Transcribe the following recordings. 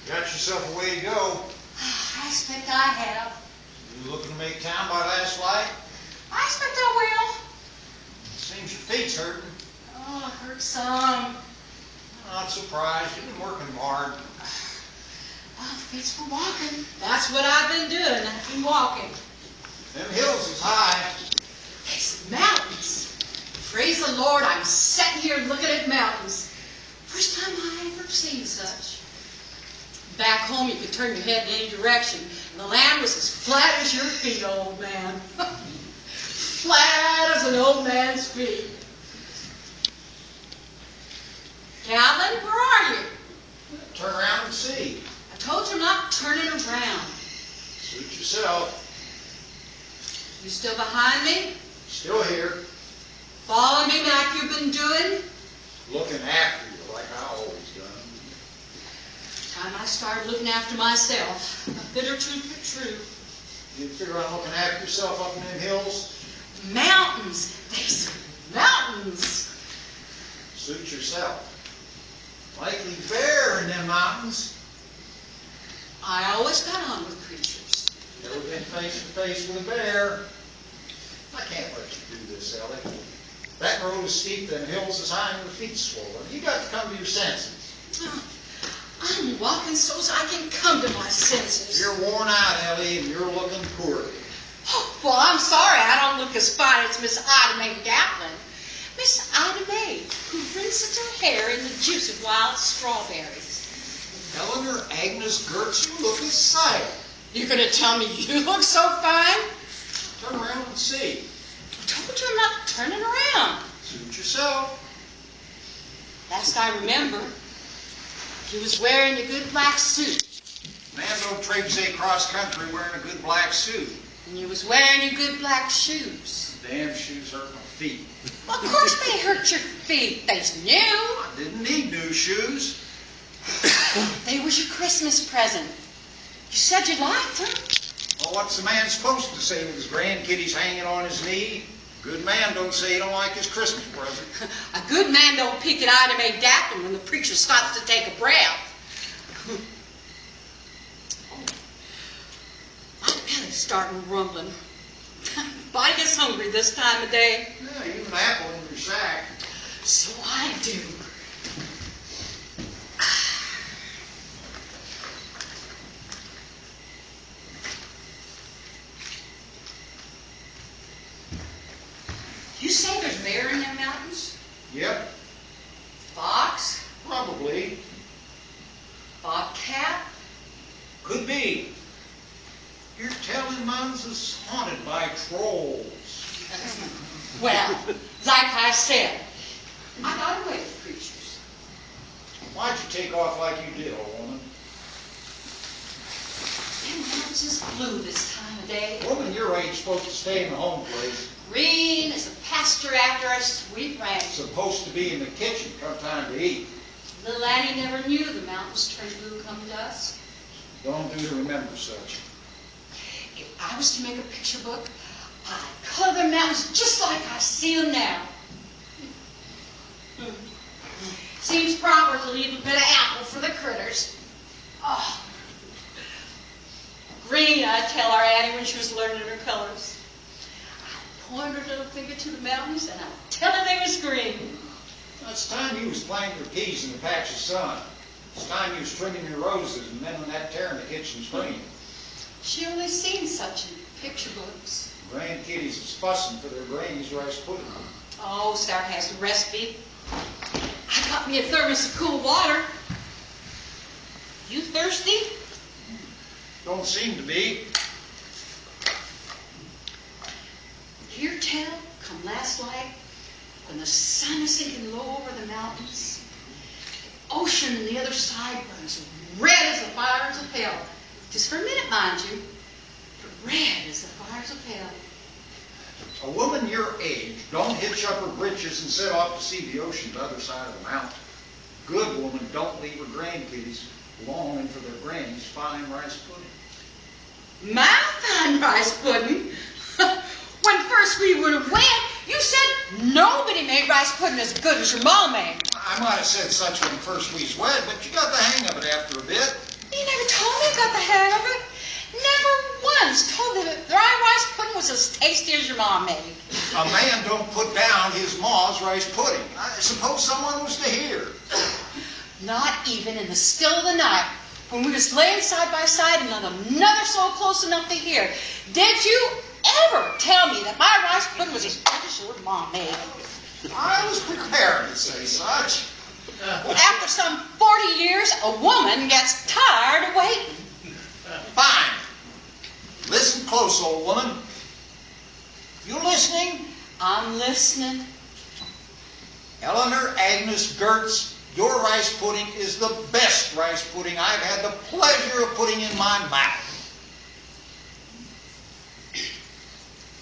Got yourself a way to go. I expect I have. You looking to make town by last light? I expect I will. Seems your feet's hurting. Oh, it hurts some. Not surprised. You've been working hard. Well, the feet's for walking. That's what I've been doing. I've been walking. Them hills is high. It's mountains. Praise the Lord, I'm sitting here looking at mountains. First time I ever seen such. Back home, you could turn your head in any direction, and the land was as flat as your feet, old man. Flat as an old man's feet. Calvin, where are you? Turn around and see. I told you not turning around. Suit yourself. You still behind me? Still here. Following me like you've been doing? Looking after you like I always done. Time I started looking after myself. A bitter truth, but true. You figure on looking after yourself up in them hills? Mountains. There's mountains. Suit yourself. Likely bear in them mountains. I always got on with creatures. Never been face to face with a bear. I can't let you do this, Ellie. That road is steep, them hills is high, and your feet swollen. You got to come to your senses. I'm walking so's I can come to my senses. You're worn out, Ellie, and you're looking poorly. Oh, well, I'm sorry I don't look as fine as Miss Ida Mae Gatlin. Miss Ida Mae, who rinses her hair in the juice of wild strawberries. Eleanor Agnes Gertz, you look as silent. You're going to tell me you look so fine? Turn around and see. I told you I'm not turning around. Suit yourself. Last I remember, he was wearing a good black suit. Man don't traipse cross country wearing a good black suit. And you was wearing your good black shoes. Damn shoes hurt my feet. Well, of course they hurt your feet. They's new. I didn't need new shoes. They was your Christmas present. You said you liked them. Well, what's a man supposed to say with his grandkiddies hanging on his knee? Good man don't say he don't like his Christmas present. A good man don't peek at Ida Mae Gatlin when the preacher stops to take a breath. My belly's starting rumbling. Body gets hungry this time of day. Yeah, you have an apple in your sack. So I do. You say there's bear in them mountains? Yep, Fox? probably. Bobcat? Could be. You're telling mountains is haunted by trolls. Well, like I said, I got away with creatures. Why'd you take off like you did, old woman? Them mountains is blue this time of day. Woman your age supposed to stay in the home place. Green as a pasture after a sweet rain. Supposed to be in the kitchen come time to eat. Little Annie never knew the mountains turned blue come dusk. Don't do to remember such. If I was to make a picture book, I'd color the mountains just like I see them now. Seems proper to leave a bit of apple for the critters. Oh. Green, I'd tell our Annie when she was learning her colors. I'd point her little finger to the mountains and I'd tell her they was green. It's time you was planting your peas in the patch of sun. It's time you was trimming your roses and mending that tear in the kitchen screen. She only seen such in picture books. Grandkiddies is fussing for their granny's rice pudding. Oh, Star has the recipe. I got me a thermos of cool water. You thirsty? Don't seem to be. Hear tell, come last night, when the sun is sinking low over the mountains, the ocean on the other side burns red as the fires of hell. Just for a minute, mind you. But red as the fires of hell. A woman your age don't hitch up her britches and set off to see the ocean the other side of the mountain. Good woman don't leave her grandkiddies longing for their granny's fine rice pudding. My fine rice pudding? When first we went, you said nobody made rice pudding as good as your mom made. I might have said such when first we was wed, but you got the hang of it after a bit. You never told me you got the hang of it. Never once told me that dry rice pudding was as tasty as your mom made. A man don't put down his ma's rice pudding. I suppose someone was to hear. Not even in the still of the night, when we was laying side by side and not another soul close enough to hear, did you ever tell me that my rice pudding was as good as your mom made? I was prepared to say such. After some 40 years, a woman gets tired of waiting. Fine. Listen close, old woman. You listening? I'm listening. Eleanor Agnes Gertz, your rice pudding is the best rice pudding I've had the pleasure of putting in my mouth.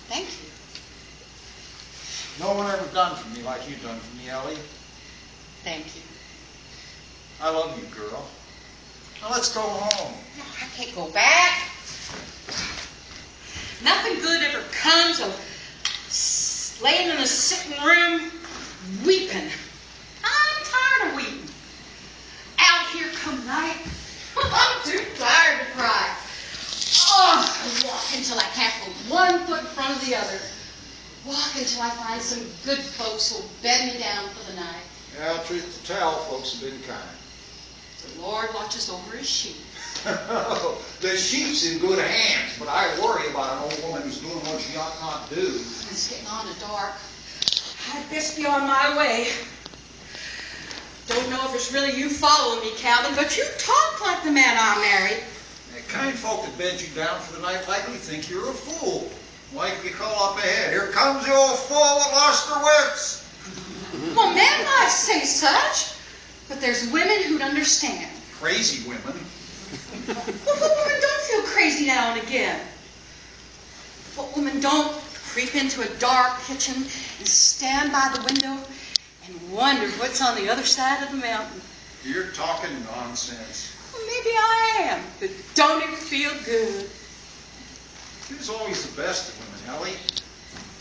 Thank you. No one ever done for me like you done for me, Ellie. Thank you. I love you, girl. Now let's go home. I can't go back. Nothing good ever comes of laying in a sitting room weeping. I'm tired of weeping. Out here come night. I'm too tired to cry. Oh, I walk until I can't put one foot in front of the other. Walk until I find some good folks who'll bed me down for the night. Yeah, truth to tell, folks have been kind. The Lord watches over his sheep. The sheep's in good hands, but I worry about an old woman who's doing what she ought not do. It's getting on to dark. I'd best be on my way. Don't know if it's really you following me, Calvin, but you talk like the man I married. The kind folk that bed you down for the night likely think you're a fool. Like you call up ahead, here comes the old fool that lost her wits. Well, men might say such, but there's women who'd understand. Crazy women. Well, what woman don't feel crazy now and again? What woman don't creep into a dark kitchen and stand by the window and wonder what's on the other side of the mountain? You're talking nonsense. Well, maybe I am, but don't it feel good? She was always the best of women, Ellie.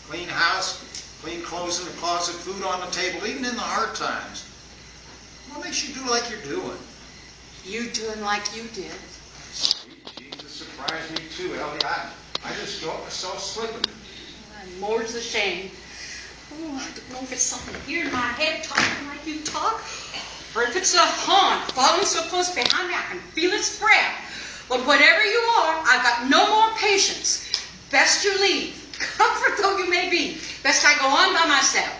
Clean house, clean clothes in the closet, food on the table, even in the hard times. What makes you do like you're doing? You doing like you did. Jesus surprised me too, Ellie. I just felt myself slipping. And more's the shame. Oh, I don't know if it's something here in my head talking like you talk, or if it's a haunt following so close behind me I can feel its breath. But whatever you are, I've got no more patience. Best you leave. Comfort though you may be. Best I go on by myself.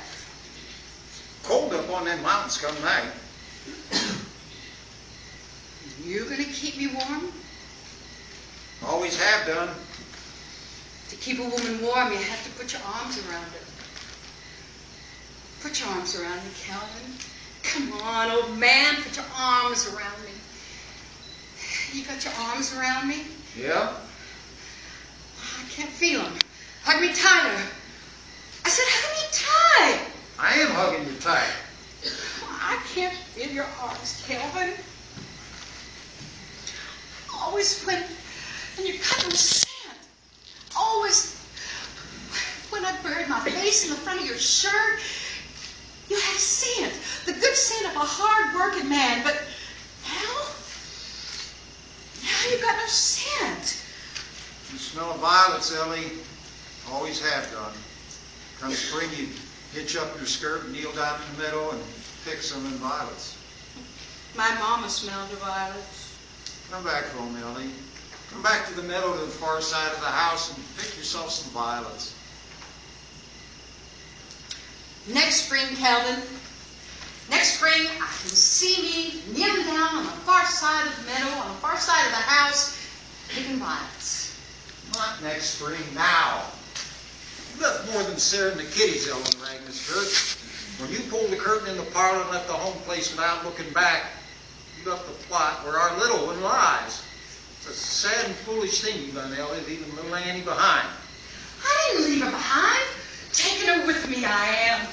Cold up on them mountains come night. You gonna keep me warm? Always have done. To keep a woman warm, you have to put your arms around her. Put your arms around me, Calvin. Come on, old man, put your arms around me. You got your arms around me? Yeah? I can't feel them. Hug me tighter. I said hug me tight. I am hugging you tight. I can't feel your arms, Calvin. Always when you cut them scent. Always when I buried my face in the front of your shirt, you had scent. The good scent of a hard-working man. But now you got no scent. You smell of violets, Ellie. Always have done. Come spring, you hitch up your skirt and kneel down in the meadow and pick some in violets. My mama smelled the violets. Come back home, Ellie. Come back to the meadow to the far side of the house and pick yourself some violets. Next spring, Calvin. Next spring, I can see me kneeling down on the far side of the meadow, on the far side of the house, picking violets. Not next spring, now. You left more than Sarah and the kiddies, Eleanor Agnes Gertz. When you pulled the curtain in the parlor and left the home place without looking back, you left the plot where our little one lies. It's a sad and foolish thing you've done, Ellie, leaving little Annie behind. I didn't leave her behind. Taking her with me, I am.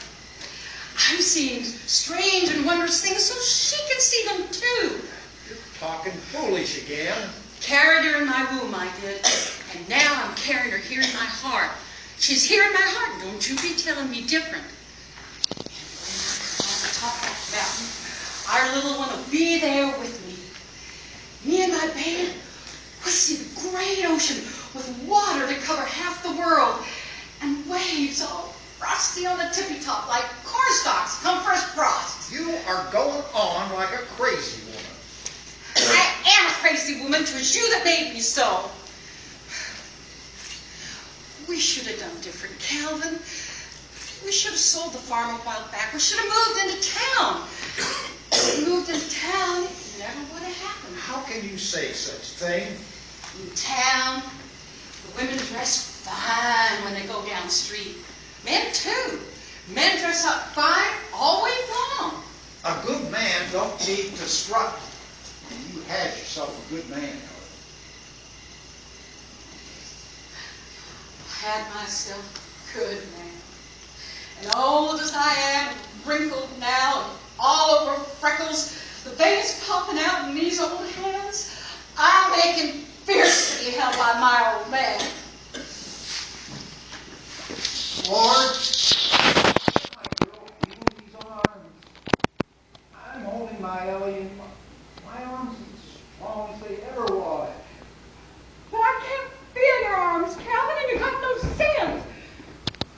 I'm seeing strange and wondrous things so she can see them too. You're talking foolish again. Carried her in my womb, I did. And now I'm carrying her here in my heart. She's here in my heart. Don't you be telling me different. And when I come on the top of that mountain, our little one will be there with me. Me and my baby will see the great ocean with water to cover half the world and waves all frosty on the tippy top like cornstalks come fresh frost. You are going on like a crazy woman. I am a crazy woman, 'twas you that made me so. We should have done different, Calvin. We should have sold the farm a while back. We should have moved into town. If we moved into town, it never would have happened. How can you say such a thing? In town, the women dress fine when they go down the street. Men, too. Men dress up fine all week long. A good man don't need to strut. You had yourself a good man, Ellie. I had myself a good man. And old as I am, wrinkled now, and all over freckles, the veins popping out in these old hands, I'm aching fierce to be held by my old man. Lord, my girl, feel these arms. I'm holding my Ellie in my arms as strong as they ever was. But I can't feel your arms, Calvin, and you got no sense.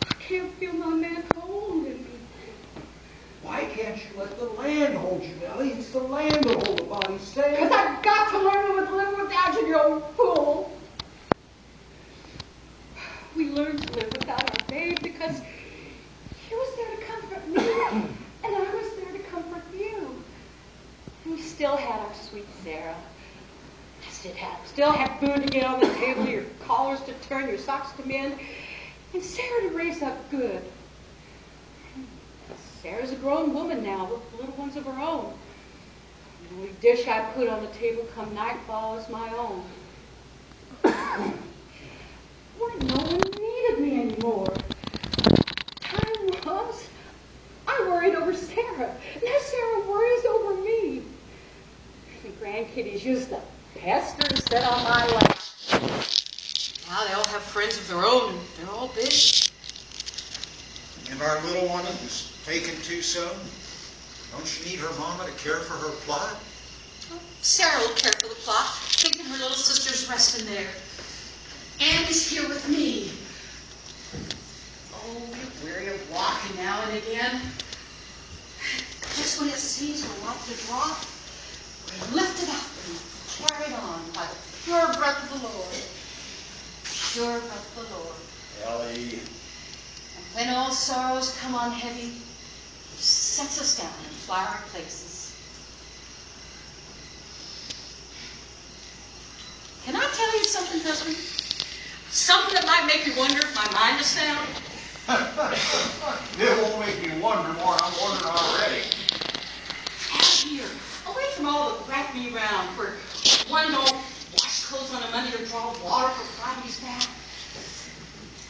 I can't feel my man holding me. Why can't you let the land hold you, Ellie? It's the land that hold the body steady. Because I've got to learn to live without you, you old fool. We learned to live without our babe because he was there to comfort me, and I was there to comfort you. And we still had our sweet Sarah. Still had food to get on the table, your collars to turn, your socks to mend, and Sarah to raise up good. Sarah's a grown woman now with little ones of her own. The only dish I put on the table come nightfall is my own. When no one needed me anymore. Time was, I worried over Sarah. Now Sarah worries over me. The grandkiddies used to pester and sit on my lap. Now they all have friends of their own, and they're all big. And our little one who's taken too soon? Don't she need her mama to care for her plot? Well, Sarah will care for the plot, thinking her little sister's resting there. Annie's here with me. Oh, we're weary of walking now and again. Just when it seems we're like to drop, we're lifted up and carried on by the pure breath of the Lord. Pure breath of the Lord. Ellie. And when all sorrows come on heavy, He sets us down in flowery places. Can I tell you something, husband? Something that might make you wonder if my mind is sound? It won't make me wonder more. I'm wondering already. Out here, away from all the wrapping around, where one don't wash clothes on a Monday or draw water for Friday's bath.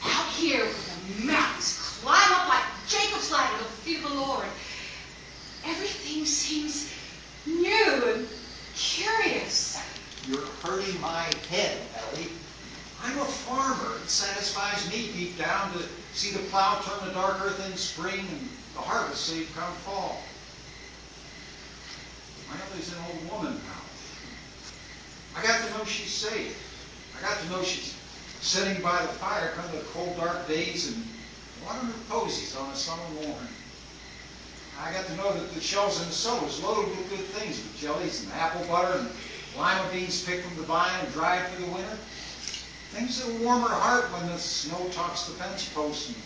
Out here, where the mountains climb up like Jacob's ladder to the feet of the Lord. Everything seems new and curious. You're hurting my head, Ellie. I'm a farmer. It satisfies me deep down to see the plow turn the dark earth in spring and the harvest safe come fall. My Ellie's an old woman now. I got to know she's safe. I got to know she's sitting by the fire come the cold, dark days and watering her posies on a summer morning. I got to know that the shelves in the cellar is loaded with good things, with jellies and apple butter and lima beans picked from the vine and dried for the winter. Things that warm her heart when the snow tops the fence posts and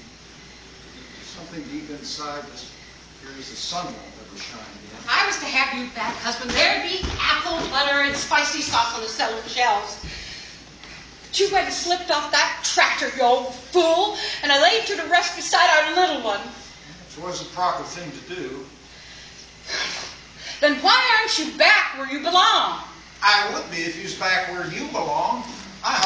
something deep inside just fears the sun won't ever shine again. If I was to have you back, husband, there'd be apple butter and spicy sauce on the cellar shelves. But you went and slipped off that tractor, you old fool, and I laid you to rest beside our little one. It was a proper thing to do. Then why aren't you back where you belong? I would be if you was back where you belong.